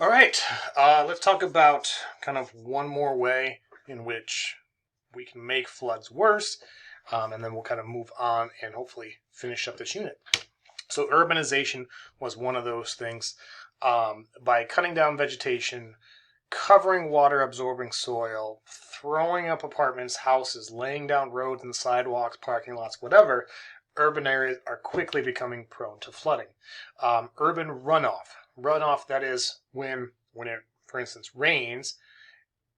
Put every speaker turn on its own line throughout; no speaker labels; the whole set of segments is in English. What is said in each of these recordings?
All right, let's talk about kind of one more way in which we can make floods worse, and then we'll kind of move on and hopefully finish up this unit. So urbanization was one of those things. By cutting down vegetation, covering water-absorbing soil, throwing up apartments, houses, laying down roads and sidewalks, parking lots, whatever, urban areas are quickly becoming prone to flooding. Urban runoff, that is when it, for instance, rains,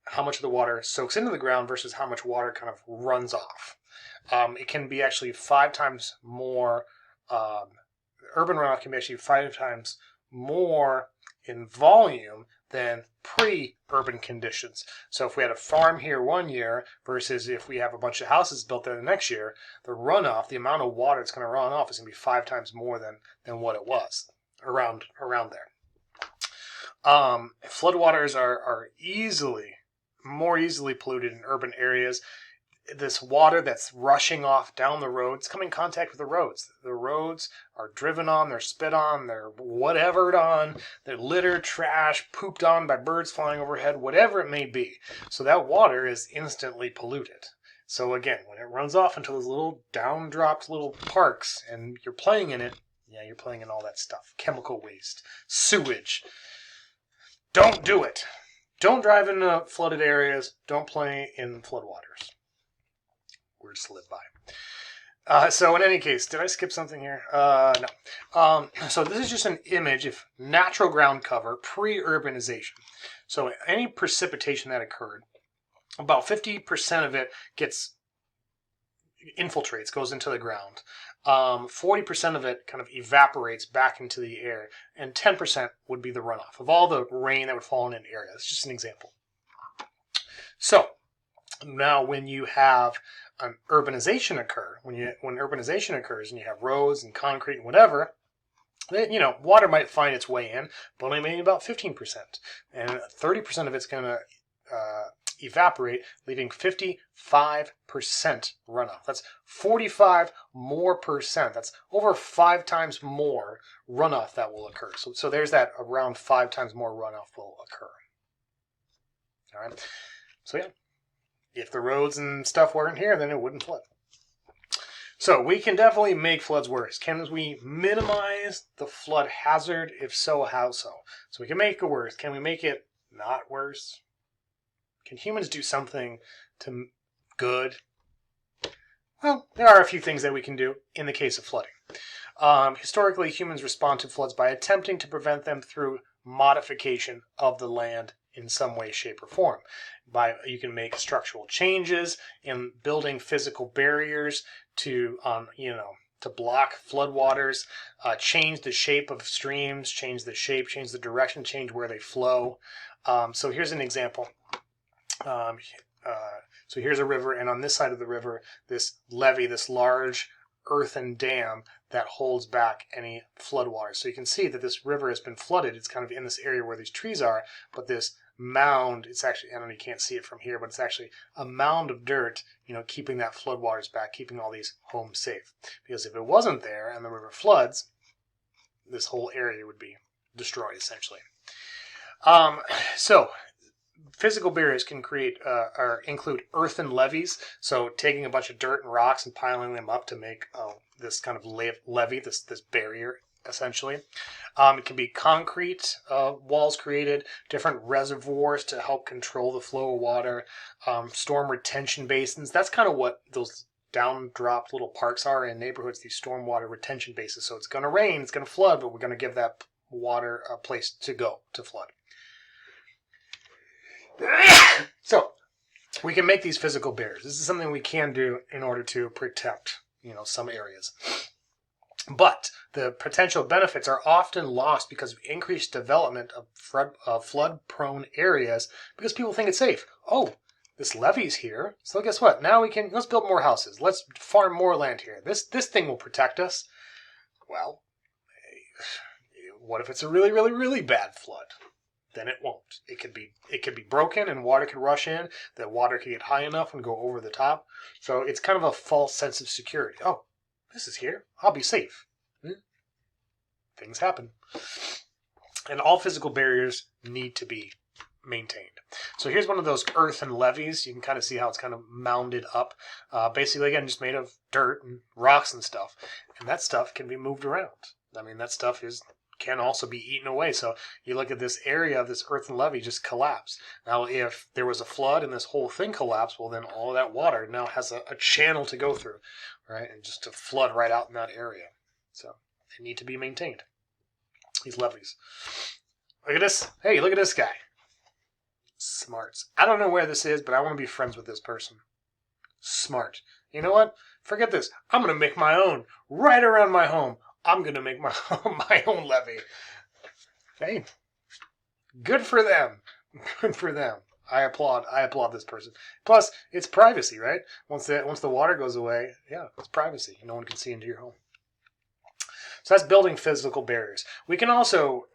how much of the water soaks into the ground versus how much water kind of runs off. It can be actually 5 times more. Urban runoff can be actually 5 times more in volume than pre-urban conditions. So if we had a farm here one year versus if we have a bunch of houses built there the next year, the runoff, the amount of water that's going to run off is going to be 5 times more than what it was around there. Floodwaters are more easily polluted in urban areas. This water that's rushing off down the roads, coming in contact with the roads. The roads are driven on, they're spit on, they're whatevered on, they're littered, trash, pooped on by birds flying overhead, whatever it may be. So that water is instantly polluted. So again, when it runs off into those little down-dropped little parks and you're playing in it, yeah, you're playing in all that stuff. Chemical waste, sewage. Don't do it. Don't drive into flooded areas. Don't play in floodwaters. Words to live by. So in any case, did I skip something here? No. So this is just an image of natural ground cover pre-urbanization. So any precipitation that occurred, about 50% of it infiltrates, goes into the ground. 40% of it kind of evaporates back into the air, and 10% would be the runoff of all the rain that would fall in an area. That's just an example. So now when you have an urbanization occur, when urbanization occurs and you have roads and concrete and whatever, then, water might find its way in, but only maybe about 15%. And 30% of it's going to evaporate, leaving 55% runoff. That's 45 more percent. That's over 5 times more runoff that will occur. So there's that around 5 times more runoff will occur. All right. So yeah, if the roads and stuff weren't here, then it wouldn't flood. So we can definitely make floods worse. Can we minimize the flood hazard? If so, how so? So we can make it worse. Can we make it not worse? Can humans do something good? Well, there are a few things that we can do in the case of flooding. Historically, humans respond to floods by attempting to prevent them through modification of the land in some way, shape, or form. You can make structural changes in building physical barriers to block floodwaters, change the shape of streams, change the direction, change where they flow. So here's an example. So here's a river, and on this side of the river, this levee, this large earthen dam that holds back any floodwaters. So you can see that this river has been flooded. It's kind of in this area where these trees are, but this mound, it's actually, I don't know, you can't see it from here, but it's actually a mound of dirt, keeping that floodwaters back, keeping all these homes safe. Because if it wasn't there and the river floods, this whole area would be destroyed, essentially. So physical barriers can include earthen levees, so taking a bunch of dirt and rocks and piling them up to make this kind of levee, this barrier, essentially. It can be concrete walls created, different reservoirs to help control the flow of water, storm retention basins. That's kind of what those down-dropped little parks are in neighborhoods, these stormwater retention basins. So it's going to rain, it's going to flood, but we're going to give that water a place to go to flood. So we can make these physical barriers. This is something we can do in order to protect, some areas. But the potential benefits are often lost because of increased development of flood-prone areas because people think it's safe. Oh, this levee's here, so guess what? Now let's build more houses. Let's farm more land here. This thing will protect us. Well, what if it's a really, really, really bad flood? Then it won't. It could be broken and water could rush in. The water could get high enough and go over the top. So it's kind of a false sense of security. Oh, this is here. I'll be safe. Things happen. And all physical barriers need to be maintained. So here's one of those earthen levees. You can kind of see how it's kind of mounded up. Basically, again, just made of dirt and rocks and stuff. And that stuff can be moved around. I mean, that stuff can also be eaten away. So you look at this area of this earthen levee just collapse. Now, if there was a flood and this whole thing collapsed, well, then all of that water now has a channel to go through, right? And just to flood right out in that area. So they need to be maintained, these levees. Look at this. Hey, look at this guy. Smarts. I don't know where this is, but I want to be friends with this person. Smart. You know what? Forget this. I'm going to make my own. Right around my home, I'm going to make my own levee. Hey, good for them. Good for them. I applaud this person. Plus, it's privacy, right? Once the water goes away, yeah, it's privacy. No one can see into your home. So that's building physical barriers. We can also,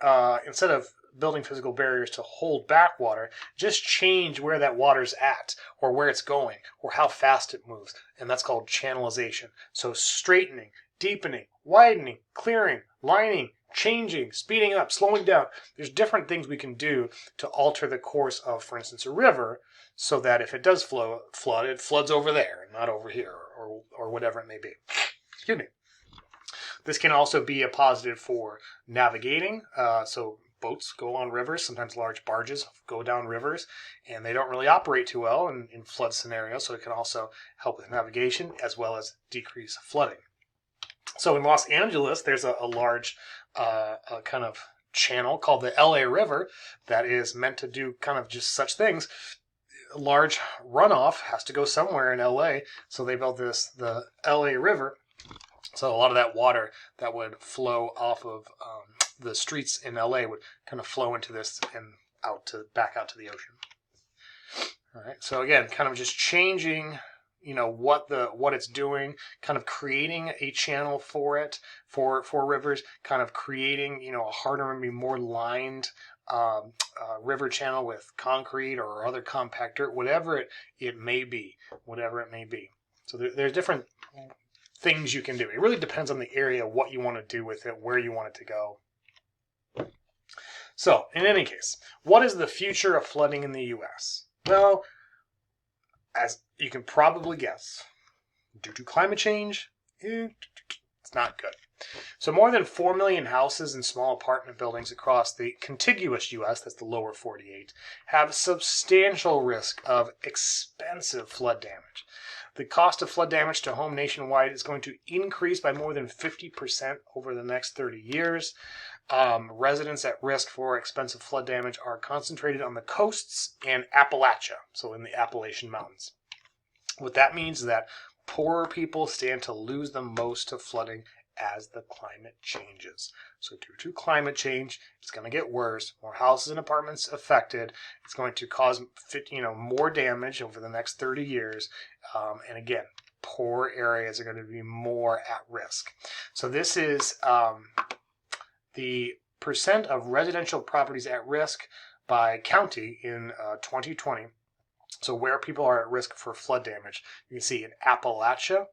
instead of building physical barriers to hold back water, just change where that water's at, or where it's going, or how fast it moves. And that's called channelization. So straightening, deepening, widening, clearing, lining, changing, speeding up, slowing down. There's different things we can do to alter the course of, for instance, a river, so that if it does flood, it floods over there and not over here, or whatever it may be. Excuse me. This can also be a positive for navigating. So boats go on rivers, sometimes large barges go down rivers, and they don't really operate too well in flood scenarios, so it can also help with navigation as well as decrease flooding. So in Los Angeles, there's a large kind of channel called the LA River that is meant to do kind of just such things. A large runoff has to go somewhere in LA, so they built the LA River. So a lot of that water that would flow off of the streets in LA would kind of flow into this and back out to the ocean. All right. So again, kind of just changing, what it's doing, kind of creating a channel for it, for rivers, kind of creating, a harder, maybe more lined river channel with concrete or other compact dirt, whatever it may be, So there's different things you can do. It really depends on the area, what you want to do with it, where you want it to go. So, in any case, what is the future of flooding in the U.S.? Well, as you can probably guess, due to climate change, it's not good. So more than 4 million houses and small apartment buildings across the contiguous U.S., that's the lower 48, have substantial risk of expensive flood damage. The cost of flood damage to home nationwide is going to increase by more than 50% over the next 30 years. Residents at risk for expensive flood damage are concentrated on the coasts and Appalachia, so in the Appalachian Mountains. What that means is that poorer people stand to lose the most to flooding as the climate changes. So due to climate change, it's going to get worse. More houses and apartments affected. It's going to cause more damage over the next 30 years. And again, poor areas are going to be more at risk. So this is the percent of residential properties at risk by county in 2020. So where people are at risk for flood damage. You can see in Appalachia,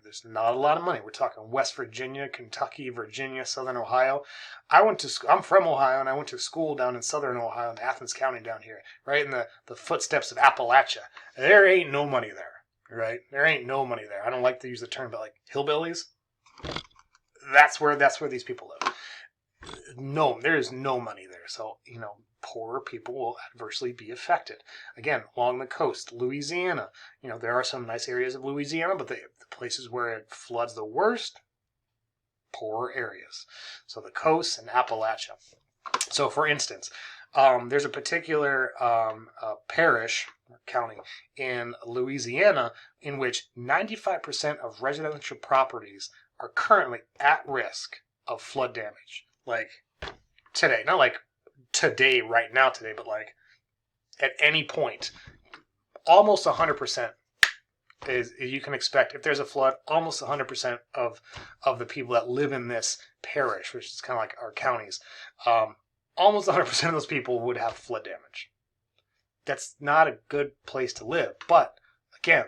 there's not a lot of money. We're talking West Virginia, Kentucky, Virginia, Southern Ohio. I'm from Ohio, and I went to school down in Southern Ohio in Athens County down here, right in the footsteps of Appalachia. There ain't no money there, right? There ain't no money there. I don't like to use the term, but like hillbillies, that's where these people live. No, there is no money there. So, poorer people will adversely be affected. Again, along the coast, Louisiana, there are some nice areas of Louisiana, but the places where it floods the worst, poorer areas. So the coast and Appalachia. So for instance, there's a particular parish, county, in Louisiana in which 95% of residential properties are currently at risk of flood damage. Like today, not like today, right now today, but like at any point, almost 100% is you can expect if there's a flood, almost 100% of the people that live in this parish, which is kind of like our counties, almost 100% of those people would have flood damage. That's not a good place to live. But again,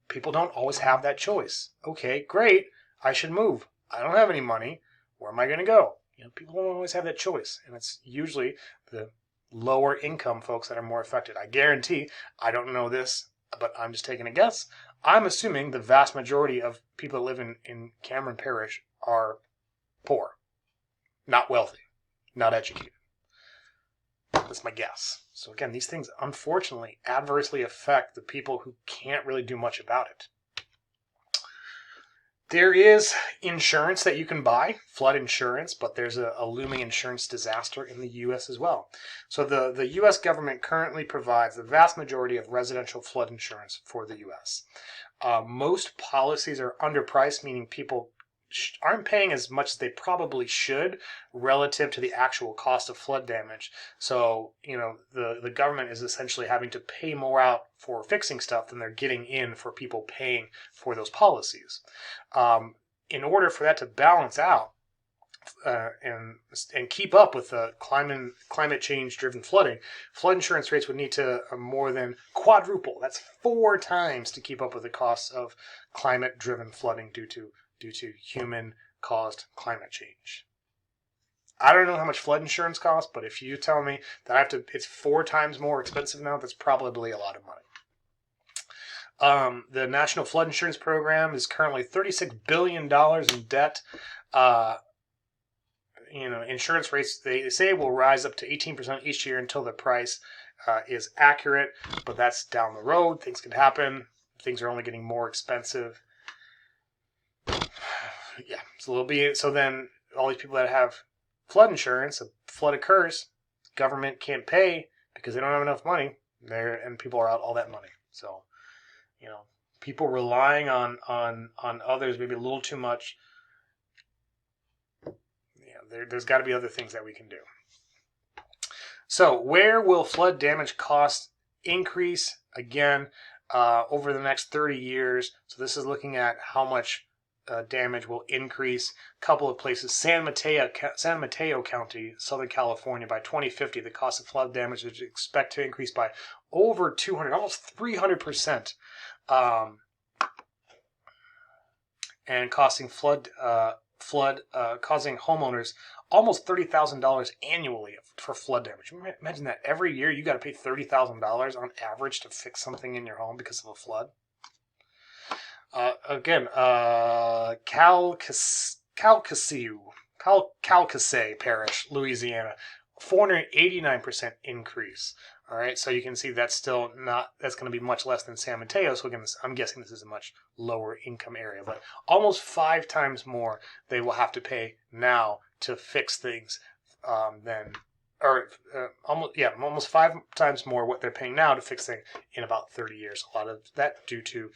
people don't always have that choice. Okay, great. I should move. I don't have any money. Where am I going to go? People don't always have that choice, and it's usually the lower income folks that are more affected. I guarantee, I don't know this, but I'm just taking a guess. I'm assuming the vast majority of people that live in Cameron Parish are poor, not wealthy, not educated. That's my guess. So again, these things unfortunately adversely affect the people who can't really do much about it. There is insurance that you can buy, flood insurance, but there's a looming insurance disaster in the U.S. as well. So the U.S. government currently provides the vast majority of residential flood insurance for the U.S. Most policies are underpriced, meaning people aren't paying as much as they probably should relative to the actual cost of flood damage. So, the government is essentially having to pay more out for fixing stuff than they're getting in for people paying for those policies. In order for that to balance out and keep up with the climate change driven flooding, flood insurance rates would need to more than quadruple. That's 4 times to keep up with the costs of climate driven flooding due to human-caused climate change. I don't know how much flood insurance costs, but if you tell me that it's 4 times more expensive now, that's probably a lot of money. The National Flood Insurance Program is currently $36 billion in debt. Insurance rates, they say, will rise up to 18% each year until the price is accurate, but that's down the road. Things can happen. Things are only getting more expensive. Yeah, so then all these people that have flood insurance, a flood occurs, government can't pay because they don't have enough money there, and people are out all that money. So, people relying on others maybe a little too much. There's got to be other things that we can do. So, where will flood damage costs increase again over the next 30 years? So this is looking at how much damage will increase. A couple of places: San Mateo County, Southern California. By 2050, the cost of flood damage is expected to increase by over 200, almost 300%, and costing causing homeowners almost $30,000 annually for flood damage. Imagine that every year you got to pay $30,000 on average to fix something in your home because of a flood. Calcasieu Parish, Louisiana, 489% increase. All right, so you can see that's still not, that's going to be much less than San Mateo. So again, I'm guessing this is a much lower income area, but almost 5 times more they will have to pay now to fix things almost 5 times more what they're paying now to fix things in about 30 years. A lot of that due to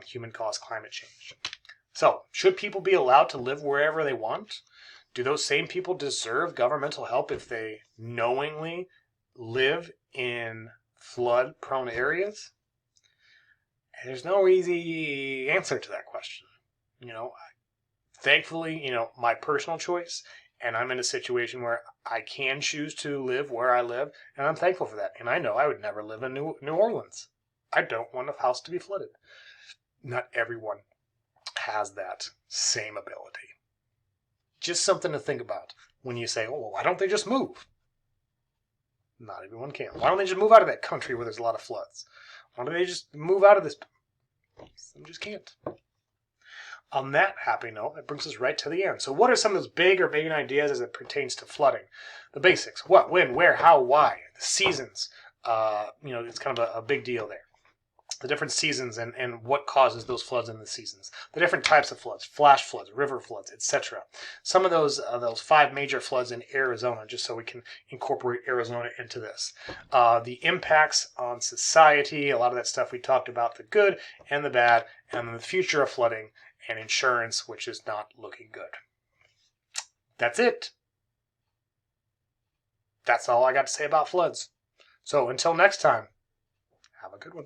human-caused climate change. So, should people be allowed to live wherever they want? Do those same people deserve governmental help if they knowingly live in flood-prone areas? And there's no easy answer to that question. Thankfully, my personal choice, and I'm in a situation where I can choose to live where I live, and I'm thankful for that. And I know I would never live in New Orleans. I don't want a house to be flooded. Not everyone has that same ability. Just something to think about when you say, oh, well, why don't they just move? Not everyone can. Why don't they just move out of that country where there's a lot of floods? Why don't they just move out of this? Some just can't. On that happy note, that brings us right to the end. So what are some of those big or main ideas as it pertains to flooding? The basics: what, when, where, how, why, the seasons. It's kind of a big deal there. The different seasons and what causes those floods in the seasons. The different types of floods: flash floods, river floods, etc. Some of those 5 major floods in Arizona, just so we can incorporate Arizona into this. The impacts on society, a lot of that stuff we talked about, the good and the bad, and the future of flooding, and insurance, which is not looking good. That's it. That's all I got to say about floods. So until next time, have a good one.